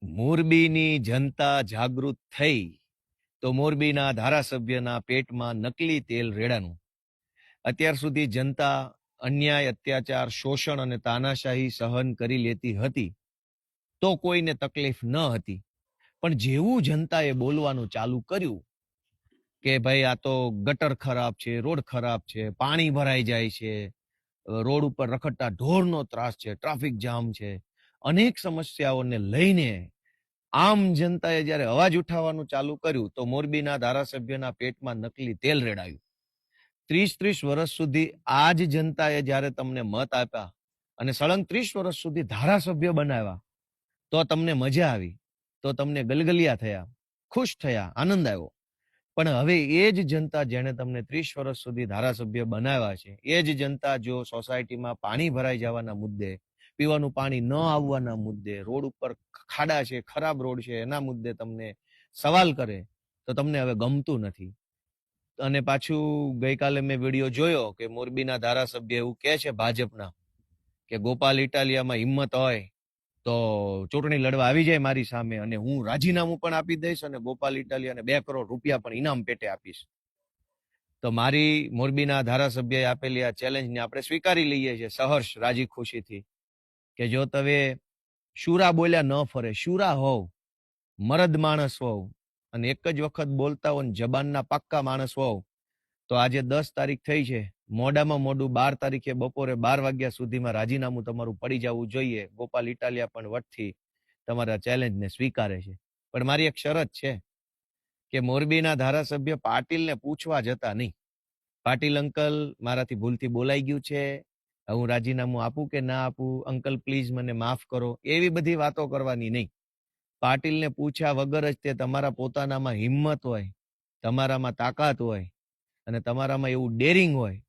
મોરબીની જનતા જાગૃત થઈ તો મોરબીના ધારાસભ્યના પેટમાં નકલી તેલ રેડાનું. અત્યાર સુધી જનતા અન્યાય, અત્યાચાર, શોષણ અને તાનાશાહી સહન કરી લેતી હતી તો કોઈને તકલીફ ન હતી. પણ જેવું જનતાએ બોલવાનું ચાલુ કર્યું કે ભાઈ આ તો ગટર ખરાબ છે, રોડ ખરાબ છે, પાણી ભરાઈ જાય છે, રોડ ઉપર રખડતા ઢોરનો ત્રાસ છે, ટ્રાફિક જામ છે, અનેક સમસ્યાઓને લઈને આમ જનતાએ જ્યારે અવાજ ઉઠાવવાનું ચાલુ કર્યું તો મોરબીના ધારાસભ્યના પેટમાં નકલી તેલ રેડાયું. 30 વર્ષ સુધી આ જ જનતાએ જ્યારે તમને મત આપ્યા અને સળંગ 30 વર્ષ સુધી ધારાસભ્ય બનાવ્યા તો તમને મજા આવી, તો તમને ગલગલિયા થયા, ખુશ થયા, આનંદ આવ્યો. પણ હવે એ જ જનતા જેણે તમને 30 વર્ષ સુધી ધારાસભ્ય બનાવ્યા છે, એ જ જનતા જો સોસાયટીમાં પાણી ભરાઈ જવાના મુદ્દે, પીવાનું પાણી ન આવવાના મુદ્દે, રોડ ઉપર ખાડા છે, ખરાબ રોડ છે, એના મુદ્દે તમને સવાલ કરે તો તમને હવે ગમતું નથી. અને પાછું ગઈકાલે મેં વિડીયો જોયો કે મોરબીના ધારાસભ્ય એવું કહે છે ભાજપના કે ગોપાલ ઇટાલિયામાં હિંમત હોય તો ચૂંટણી લડવા આવી જાય મારી સામે અને હું રાજીનામું પણ આપી દઈશ અને ગોપાલ ઇટાલિયાને 2 કરોડ રૂપિયા પણ ઇનામ પેટે આપીશ. તો મારી મોરબીના ધારાસભ્યએ આપેલી આ ચેલેન્જને આપણે સ્વીકારી લઈએ છીએ સહર્ષ, રાજી ખુશીથી કે જો તમે શુરા બોલ્યા ન ફરે, શુરા હોવ, મરદ માણસ હોવ અને એક જ વખત બોલતા હો, જબાનના પાક્કા માણસ હોવ તો આજે 10 તારીખ થઈ છે, મોડામાં મોડું 12 તારીખે બપોરે 12 વાગ્યા સુધીમાં રાજીનામું તમારું પડી જવું જોઈએ. ગોપાલ ઇટાલિયા પણ વટથી તમારા ચેલેન્જને સ્વીકારે છે. પણ મારી એક શરત છે કે મોરબીના ધારાસભ્ય પાટીલને પૂછવા જતા નહીં. પાટીલ અંકલ, મારાથી ભૂલથી બોલાઈ ગયું છે, હું રાજીનામું આપું કે ના આપું, અંકલ પ્લીઝ મને માફ કરો, એવી બધી વાતો કરવાની નહીં. પાટીલને પૂછ્યા વગર જ તે તમારા પોતાનામાં હિંમત હોય, તમારામાં તાકાત હોય અને તમારામાં એવું ડેરિંગ હોય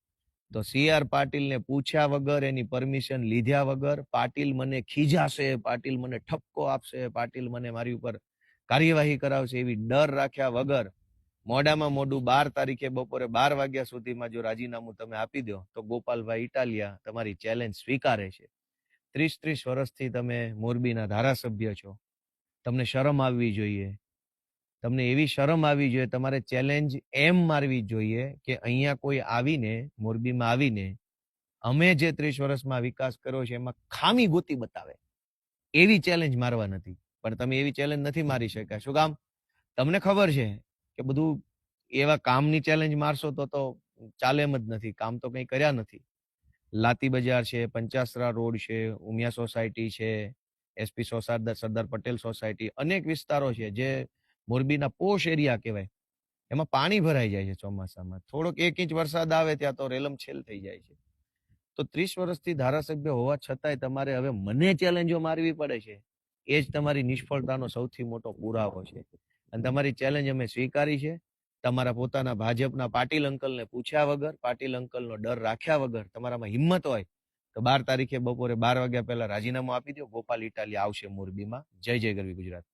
તો CR પાટીલને પૂછ્યા વગર, એની પરમિશન લીધા વગર, પાટીલ મને ખીજાશે, પાટીલ મને ઠપકો આપશે, પાટીલ મને મારી ઉપર કાર્યવાહી કરાવશે એવી ડર રાખ્યા વગર મોડામાં મોડું 12 તારીખે બપોરે 12 વાગ્યા સુધીમાં જો રાજીનામું તમે આપી દો તો ગોપાલભાઈ ઇટાલિયા તમારી ચેલેન્જ સ્વીકારે છે. 30 વર્ષથી તમે મોરબીના ધારાસભ્ય છો, તમને શરમ આવવી જોઈએ. તમને એવી શરમ આવવી જોઈએ, તમારે ચેલેન્જ એમ મારવી જોઈએ કે અહીંયા કોઈ આવીને, મોરબીમાં આવીને અમે જે 30 વર્ષમાં વિકાસ કર્યો છે એમાં ખામી ગોતી બતાવે, એવી ચેલેન્જ મારવા નથી. પણ તમે એવી ચેલેન્જ નથી મારી શક્યા. શું કામ? તમને ખબર છે કે બધું એવા કામની ચેલેન્જ મારશો તો ચાલે એમ જ નથી. કામ તો કંઈ કર્યા નથી. લાતી બજાર છે, પંચાસરા રોડ છે, ઉમિયા સોસાયટી છે, SP સરદાર પટેલ સોસાયટી, અનેક વિસ્તારો છે જે મોરબીના પોશ એરિયા કહેવાય, એમાં પાણી ભરાઈ જાય છે ચોમાસામાં. થોડોક 1 ઇંચ વરસાદ આવે ત્યાં તો રેલમછેલ થઈ જાય છે. તો 30 વર્ષથી ધારાસભ્ય હોવા છતાંય તમારે હવે મને ચેલેન્જો મારવી પડે છે, એ જ તમારી નિષ્ફળતાનો સૌથી મોટો પુરાવો છે. અને તમારી ચેલેન્જ અમે સ્વીકારી છે. તમારા પોતાના ભાજપના પાટીલ અંકલને પૂછ્યા વગર, પાટીલ અંકલનો ડર રાખ્યા વગર, તમારામાં હિંમત હોય તો 12 તારીખે બપોરે 12 વાગ્યા પહેલા રાજીનામું આપી દો. ગોપાલ ઇટાલિયા આવશે મોરબીમાં. જય જય ગરવી ગુજરાત.